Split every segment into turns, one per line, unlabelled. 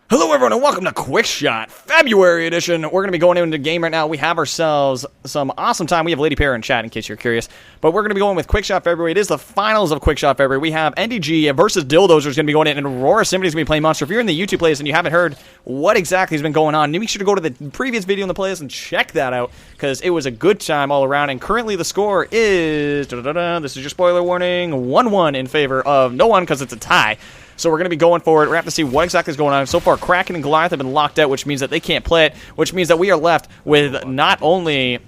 Hello everyone and welcome to QuickShot, February edition. We're going to be going into the game right now. We have ourselves some awesome time. We have Lady Pear in chat in case you're curious. But we're going to be going with QuickShot February. It is the finals of QuickShot February. We have nDG versus Dildozers going to be going in, and Aurora Symphony is going to be playing Monster. If you're in the YouTube playlist and you haven't heard what exactly has been going on, make sure to go to the previous video in the playlist and check that out, because it was a good time all around. And currently the score is, this is your spoiler warning, 1-1 in favor of no one because it's a tie. So we're going to be going forward. We're going to have to see what exactly is going on. So far, Kraken and Goliath have been locked out, which means that they can't play it, which means that we are left with not only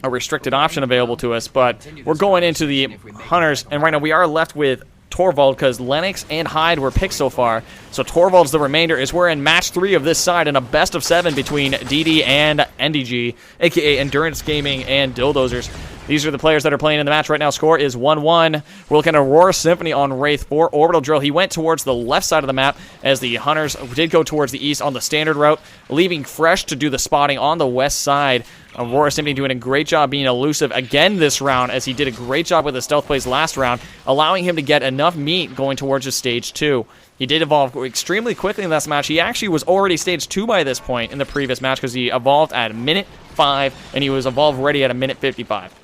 a restricted option available to us, but we're going into the Hunters, and right now we are left with Torvald because Lennox and Hyde were picked so far. So Torvald's the remainder, as we're in match 3 of this side in a best of 7 between DD and nDG, aka Endurance Gaming and Dildozers. These are the players that are playing in the match right now. Score is 1-1. We're looking at Aurora Symphony on Wraith for Orbital Drill. He went towards the left side of the map, as the Hunters did go towards the east on the standard route, leaving Fresh to do the spotting on the west side. Aurora Symphony doing a great job being elusive again this round, as he did a great job with his stealth plays last round, allowing him to get enough meat going towards his stage 2. He did evolve extremely quickly in this match. He actually was already stage 2 by this point in the previous match, because he evolved at minute 5, and he was evolved ready at a minute 55.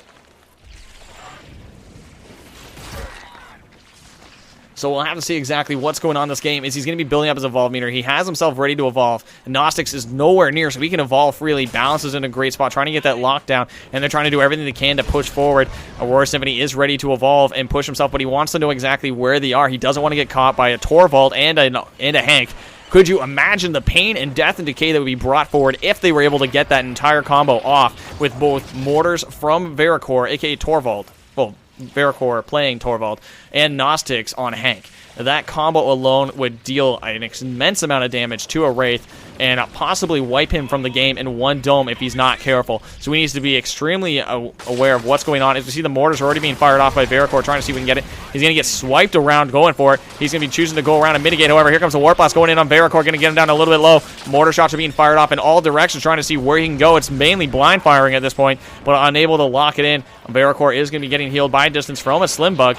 So we'll have to see exactly what's going on in this game. Is he's going to be building up his evolve meter. He has himself ready to evolve. Gnostics is nowhere near, so he can evolve freely. Balance is in a great spot, trying to get that lockdown, and they're trying to do everything they can to push forward. Aurora Symphony is ready to evolve and push himself, but he wants to know exactly where they are. He doesn't want to get caught by a Torvald and a Hank. Could you imagine the pain and death and decay that would be brought forward if they were able to get that entire combo off with both mortars from Veracor, aka Torvald? Well, Veracor playing Torvald, and Gnostics on Hank. That combo alone would deal an immense amount of damage to a Wraith and possibly wipe him from the game in one dome if he's not careful. So he needs to be extremely aware of what's going on. As we see, the mortars are already being fired off by Veracor, trying to see if we can get it. He's going to get swiped around going for it. He's going to be choosing to go around and mitigate. However, here comes the Warp Blast going in on Veracor, going to get him down a little bit low. Mortar shots are being fired off in all directions, trying to see where he can go. It's mainly blind firing at this point, but unable to lock it in. Veracor is going to be getting healed by distance from a Slim Bug.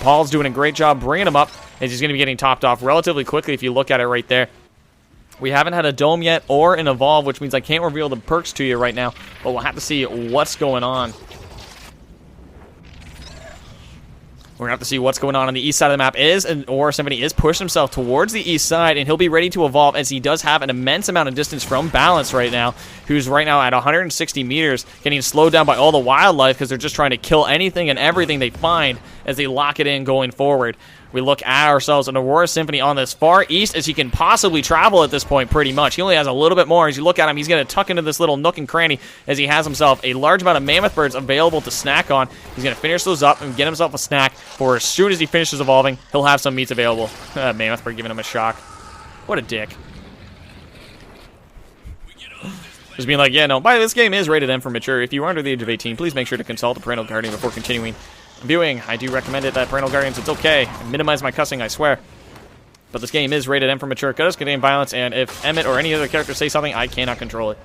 Paul's doing a great job bringing him up, as he's going to be getting topped off relatively quickly if you look at it right there. We haven't had a Dome yet or an Evolve, which means I can't reveal the perks to you right now, but we'll have to see what's going on. We're going to have to see what's going on the east side of the map. And Aurora Symphony is pushing himself towards the east side, and he'll be ready to evolve, as he does have an immense amount of distance from Balance right now, who's right now at 160 meters, getting slowed down by all the wildlife because they're just trying to kill anything and everything they find as they lock it in going forward. We look at ourselves an Aurora Symphony on this far east as he can possibly travel at this point pretty much. He only has a little bit more. As you look at him, he's going to tuck into this little nook and cranny as he has himself a large amount of mammoth birds available to snack on. He's going to finish those up and get himself a snack for as soon as he finishes evolving, he'll have some meats available. Mammoth bird giving him a shock. What a dick. Just being like, yeah, no, this game is rated M for mature. If you are under the age of 18, please make sure to consult a parental guardian before continuing viewing. I do recommend it that parental guardians, it's okay. I minimize my cussing, I swear. But this game is rated M for mature. It does contain violence, and if Emmett or any other character say something, I cannot control it.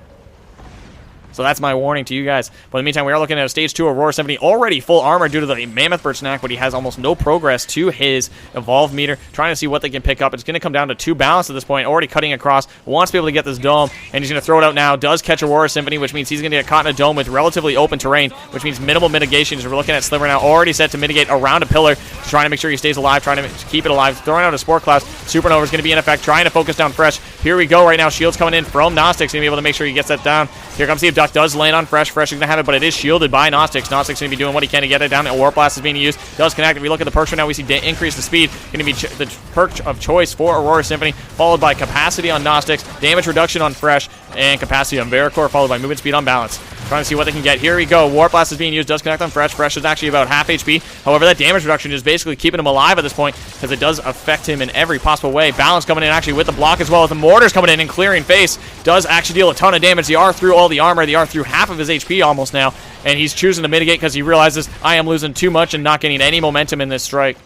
So that's my warning to you guys. But in the meantime, we are looking at a stage 2 Aurora Symphony, already full armor due to the Mammoth Bird snack, but he has almost no progress to his evolve meter, trying to see what they can pick up. It's going to come down to 2 balance at this point, already cutting across, wants to be able to get this dome, and he's going to throw it out now. Does catch Aurora Symphony, which means he's going to get caught in a dome with relatively open terrain, which means minimal mitigation. We're looking at Sliver now, already set to mitigate around a pillar, trying to make sure he stays alive, trying to keep it alive, throwing out a Spore Cloud. Supernova is going to be in effect, trying to focus down Fresh. Here we go right now. Shield's coming in from Gnostics, going to be able to make sure he gets that down. Here comes the Abduct, does land on Fresh. Fresh is going to have it, but it is shielded by Gnostics. Gnostics going to be doing what he can to get it down. Warp Blast is being used. Does connect. If we look at the perks right now, we see increase the speed. Going to be the perk of choice for Aurora Symphony, followed by Capacity on Gnostics, Damage Reduction on Fresh, and Capacity on Veracor, followed by Movement Speed on Balance. Trying to see what they can get. Here we go. Warp Blast is being used. Does connect on Fresh. Fresh is actually about half HP. However, that damage reduction is basically keeping him alive at this point, because it does affect him in every possible way. Balance coming in actually with the block as well as the mortars coming in and clearing face. Does actually deal a ton of damage. They are through all the armor. They are through half of his HP almost now. And he's choosing to mitigate because he realizes I am losing too much and not getting any momentum in this strike.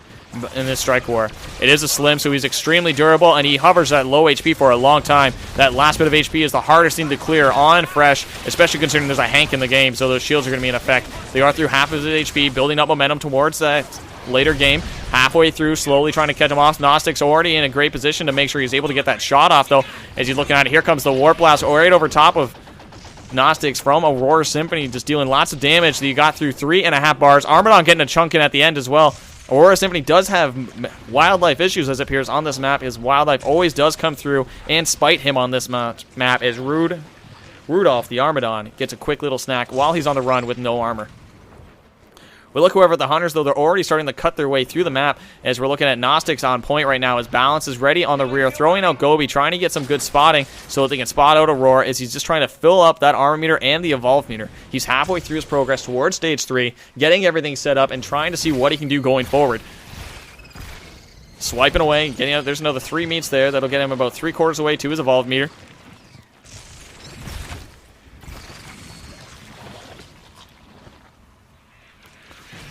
War. It is a Slim, so he's extremely durable, and he hovers at low HP for a long time. That last bit of HP is the hardest thing to clear on Fresh, especially considering there's a Hank in the game, so those shields are going to be in effect. They are through half of his HP, building up momentum towards that later game. Halfway through, slowly trying to catch him off. Gnostic's already in a great position to make sure he's able to get that shot off, though. As he's looking at it, here comes the Warp Blast right over top of Gnostics from Aurora Symphony, just dealing lots of damage. That you got through 3.5 bars. Armadon getting a chunk in at the end as well. Aurora Symphony does have wildlife issues, as it appears on this map. His wildlife always does come through and spite him on this map. As Rudolph, the Armadon, gets a quick little snack while he's on the run with no armor. We look, however, at the Hunters, though, they're already starting to cut their way through the map, as we're looking at Gnostics on point right now. His balance is ready on the rear, throwing out Gobi, trying to get some good spotting so that they can spot out Aurora, as he's just trying to fill up that armor meter and the evolve meter. He's halfway through his progress towards stage 3, getting everything set up and trying to see what he can do going forward. Swiping away, getting out. There's another 3 meets there. That'll get him about 3/4 away to his evolve meter.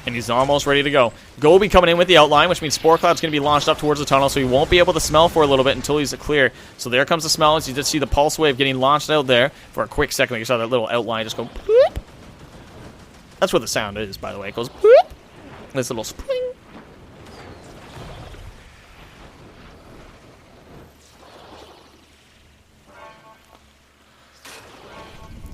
And he's almost ready to go. Gobi coming in with the outline, which means Spore Cloud's going to be launched up towards the tunnel, so he won't be able to smell for a little bit until he's clear. So there comes the smell, as you just see the pulse wave getting launched out there. For a quick second, you saw that little outline just go boop. That's what the sound is, by the way. It goes boop. This little spring.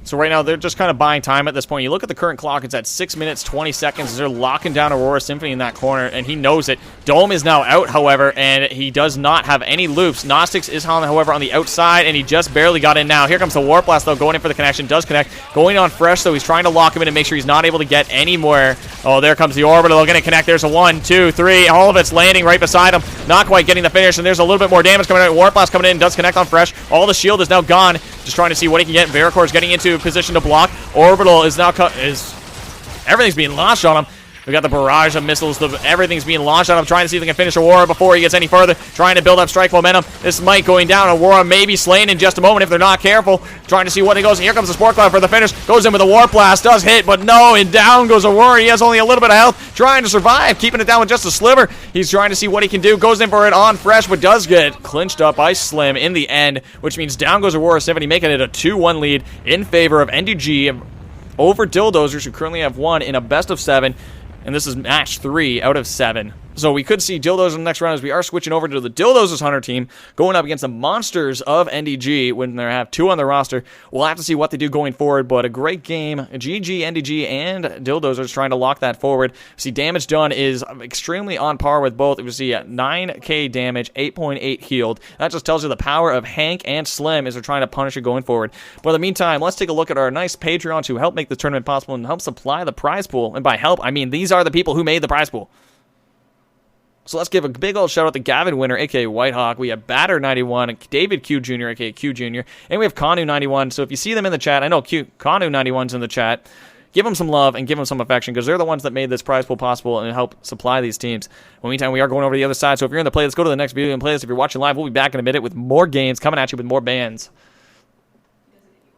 So right now, they're just kind of buying time at this point. You look at the current clock, it's at 6 minutes, 20 seconds. As they're locking down Aurora Symphony in that corner, and he knows it. Dome is now out, however, and he does not have any loops. Gnostics is, however, on the outside, and he just barely got in now. Here comes the Warp Blast, though, going in for the connection. Does connect. Going on fresh, so he's trying to lock him in and make sure he's not able to get anywhere. Oh, there comes the Orbital. Going to connect. There's a 1, 2, 3. All of it's landing right beside him. Not quite getting the finish, and there's a little bit more damage coming out. Warp Blast coming in. Does connect on fresh. All the shield is now gone. Just trying to see what he can get. Vericor's getting into position to block. Orbital is now everything's being launched on him. We got the barrage of missiles. Everything's being launched on him, trying to see if they can finish Aurora before he gets any further. Trying to build up strike momentum. This might going down. Aurora may be slain in just a moment if they're not careful. Trying to see what he goes. Here comes the Spore Cloud for the finish. Goes in with a Warp Blast. Does hit, but no. And down goes Aurora. He has only a little bit of health. Trying to survive. Keeping it down with just a sliver. He's trying to see what he can do. Goes in for it on fresh, but does get clinched up by Slim in the end, which means down goes Aurora Symphony, making it a 2-1 lead in favor of nDG over Dildozers, who currently have won in a best of 7. And this is match 3 out of 7. So we could see Dildozers in the next round, as we are switching over to the Dildozers Hunter team, going up against the monsters of nDG when they have 2 on the roster. We'll have to see what they do going forward, but a great game. GG, nDG, and Dildozers trying to lock that forward. See, damage done is extremely on par with both. We see 9k damage, 8.8 healed. That just tells you the power of Hank and Slim as they're trying to punish it going forward. But in the meantime, let's take a look at our nice Patreons who help make the tournament possible and help supply the prize pool. And by help, I mean these are the people who made the prize pool. So let's give a big old shout out to Gavin Winter, aka Whitehawk. We have Batter91, David Q Jr., aka Q Jr., and we have Kanu91. So if you see them in the chat, I know Kanu91's in the chat. Give them some love and give them some affection, because they're the ones that made this prize pool possible and help supply these teams. In the meantime, we are going over to the other side. So if you're in the play, let's go to the next video and play this. If you're watching live, we'll be back in a minute with more games coming at you with more bands.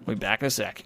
We'll be back in a sec.